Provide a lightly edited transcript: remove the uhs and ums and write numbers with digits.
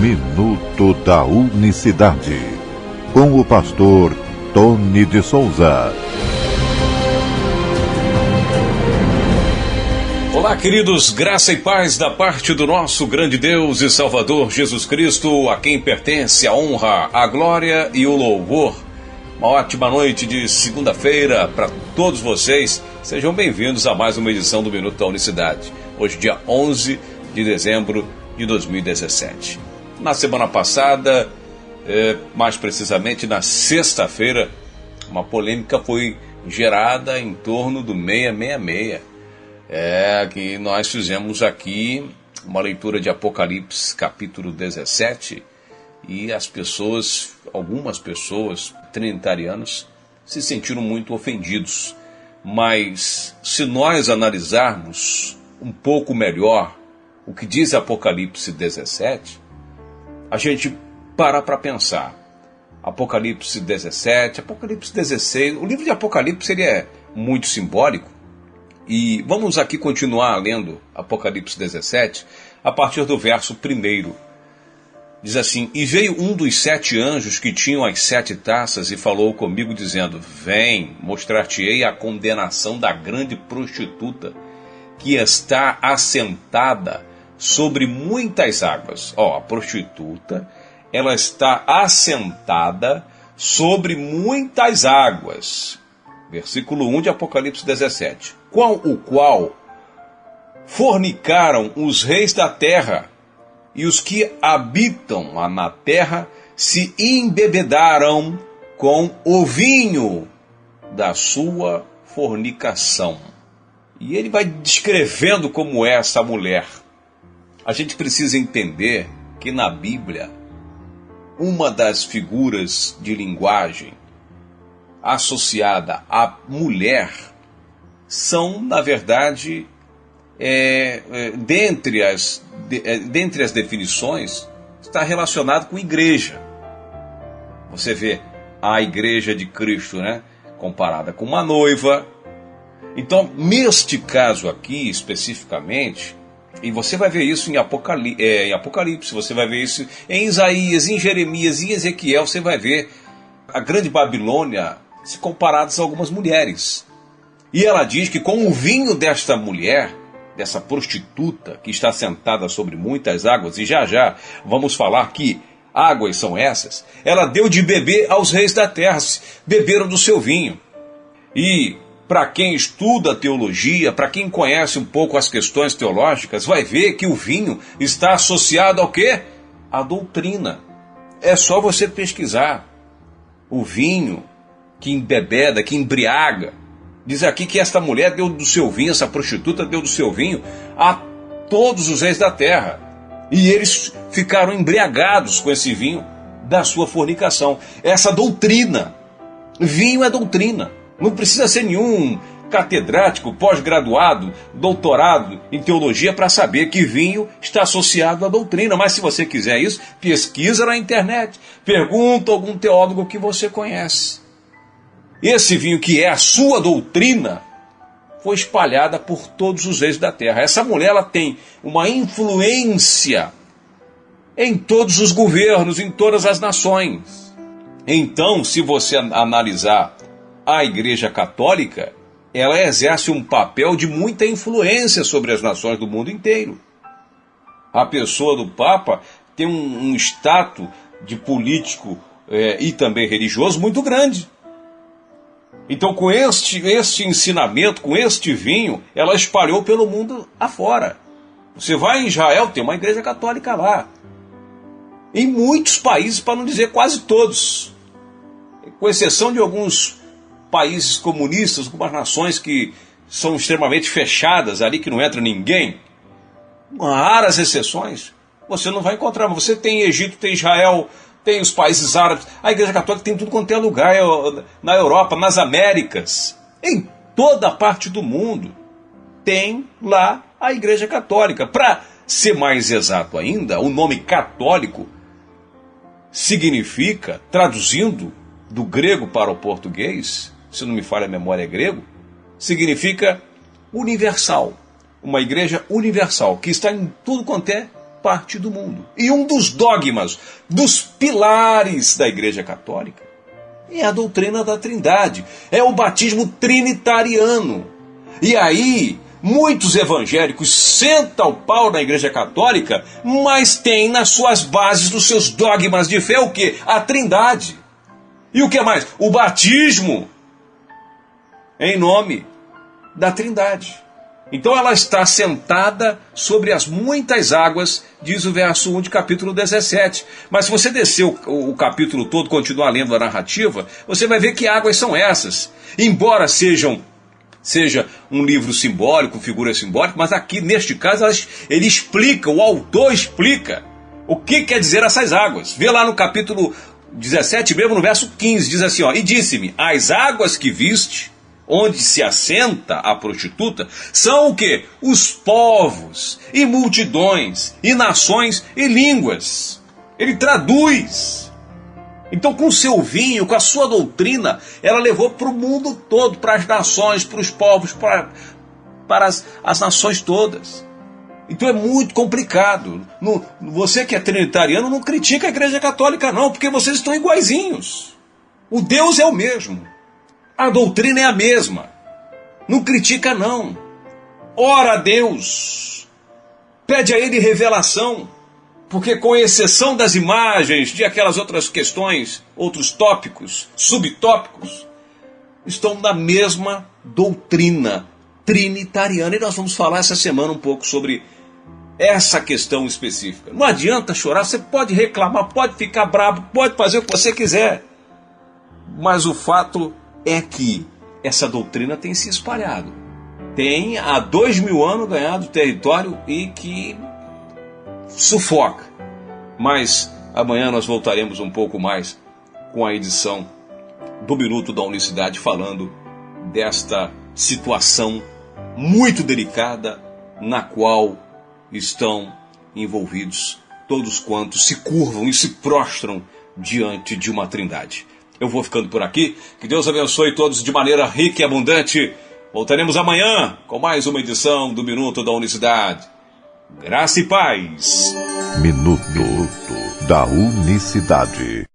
Minuto da Unicidade, com o pastor Tony de Souza. Olá, queridos, graça e paz da parte do nosso grande Deus e Salvador Jesus Cristo, a quem pertence a honra, a glória e o louvor. Uma ótima noite de segunda-feira para todos vocês. Sejam bem-vindos a mais uma edição do Minuto da Unicidade. Hoje, dia 11 de dezembro de 2017. Na semana passada, mais precisamente na sexta-feira, uma polêmica foi gerada em torno do 666. Que nós fizemos aqui uma leitura de Apocalipse, capítulo 17, e algumas pessoas trinitarianas, se sentiram muito ofendidos. Mas se nós analisarmos um pouco melhor o que diz Apocalipse 17, a gente para pensar. Apocalipse 17, Apocalipse 16, o livro de Apocalipse ele é muito simbólico, e vamos aqui continuar lendo Apocalipse 17, a partir do verso 1. Diz assim: E veio um dos 7 anjos que tinham as 7 taças e falou comigo, dizendo: Vem, mostrar-te-ei a condenação da grande prostituta, que está assentada sobre muitas águas. A prostituta, ela está assentada sobre muitas águas. Versículo 1 de Apocalipse 17. O qual fornicaram os reis da terra, e os que habitam na terra se embebedaram com o vinho da sua fornicação. E ele vai descrevendo como é essa mulher. A gente precisa entender que na Bíblia, uma das figuras de linguagem associada à mulher são, na verdade, dentre as definições, está relacionado com igreja. Você vê a igreja de Cristo, comparada com uma noiva. Então, neste caso aqui, especificamente, e você vai ver isso em Apocalipse, você vai ver isso em Isaías, em Jeremias, em Ezequiel, você vai ver a grande Babilônia se comparadas a algumas mulheres. E ela diz que com o vinho desta mulher, dessa prostituta que está sentada sobre muitas águas, e já vamos falar que águas são essas, ela deu de beber aos reis da terra, beberam do seu vinho. E para quem estuda teologia, para quem conhece um pouco as questões teológicas, vai ver que o vinho está associado ao quê? À doutrina. É só você pesquisar. O vinho que embebeda, que embriaga. Diz aqui que esta mulher deu do seu vinho, essa prostituta deu do seu vinho a todos os reis da terra. E eles ficaram embriagados com esse vinho da sua fornicação. Essa doutrina. Vinho é doutrina. Não precisa ser nenhum catedrático, pós-graduado, doutorado em teologia para saber que vinho está associado à doutrina. Mas se você quiser isso, pesquisa na internet. Pergunta a algum teólogo que você conhece. Esse vinho que é a sua doutrina foi espalhada por todos os reis da terra. Essa mulher ela tem uma influência em todos os governos, em todas as nações. Então, se você analisar a Igreja Católica, ela exerce um papel de muita influência sobre as nações do mundo inteiro. A pessoa do Papa tem um status de político e também religioso muito grande. Então, com este ensinamento, com este vinho, ela espalhou pelo mundo afora. Você vai em Israel, tem uma igreja católica lá. Em muitos países, para não dizer quase todos. Com exceção de alguns países comunistas, algumas nações que são extremamente fechadas, ali que não entra ninguém. Raras exceções, você não vai encontrar. Você tem Egito, tem Israel, tem os países árabes, a Igreja Católica tem tudo quanto é lugar, na Europa, nas Américas, em toda parte do mundo, tem lá a Igreja Católica. Para ser mais exato ainda, o nome católico significa, traduzindo do grego para o português, se não me falha a memória é grego, significa universal. Uma igreja universal, que está em tudo quanto é parte do mundo. E um dos dogmas, dos pilares da Igreja Católica, é a doutrina da Trindade, é o batismo trinitariano. E aí, muitos evangélicos sentam o pau na Igreja Católica, mas têm nas suas bases, nos seus dogmas de fé, o quê? A Trindade. E o que mais? O batismo em nome da Trindade. Então ela está sentada sobre as muitas águas, diz o verso 1 de capítulo 17. Mas se você descer o capítulo todo, continuar lendo a narrativa, você vai ver que águas são essas. Embora seja um livro simbólico, figura simbólica, mas aqui, neste caso, ele explica, o autor explica o que quer dizer essas águas. Vê lá no capítulo 17, mesmo no verso 15, diz assim, ó: e disse-me, as águas que viste, onde se assenta a prostituta, são o quê? Os povos, e multidões, e nações, e línguas. Ele traduz. Então, com o seu vinho, com a sua doutrina, ela levou para o mundo todo, para as nações, para os povos, para as nações todas. Então é muito complicado. Você que é trinitariano não critica a Igreja Católica não, porque vocês estão iguaizinhos. O Deus é o mesmo. A doutrina é a mesma. Não critica não. Ora a Deus. Pede a Ele revelação. Porque com exceção das imagens, de aquelas outras questões, outros tópicos, subtópicos, estão na mesma doutrina trinitariana. E nós vamos falar essa semana um pouco sobre essa questão específica. Não adianta chorar, você pode reclamar, pode ficar bravo, pode fazer o que você quiser. Mas o fato é que essa doutrina tem se espalhado. Tem há 2000 anos ganhado território e que sufoca. Mas amanhã nós voltaremos um pouco mais com a edição do Minuto da Unicidade, falando desta situação muito delicada na qual estão envolvidos todos quantos se curvam e se prostram diante de uma trindade. Eu vou ficando por aqui. Que Deus abençoe todos de maneira rica e abundante. Voltaremos amanhã com mais uma edição do Minuto da Unicidade. Graça e paz. Minuto da Unicidade.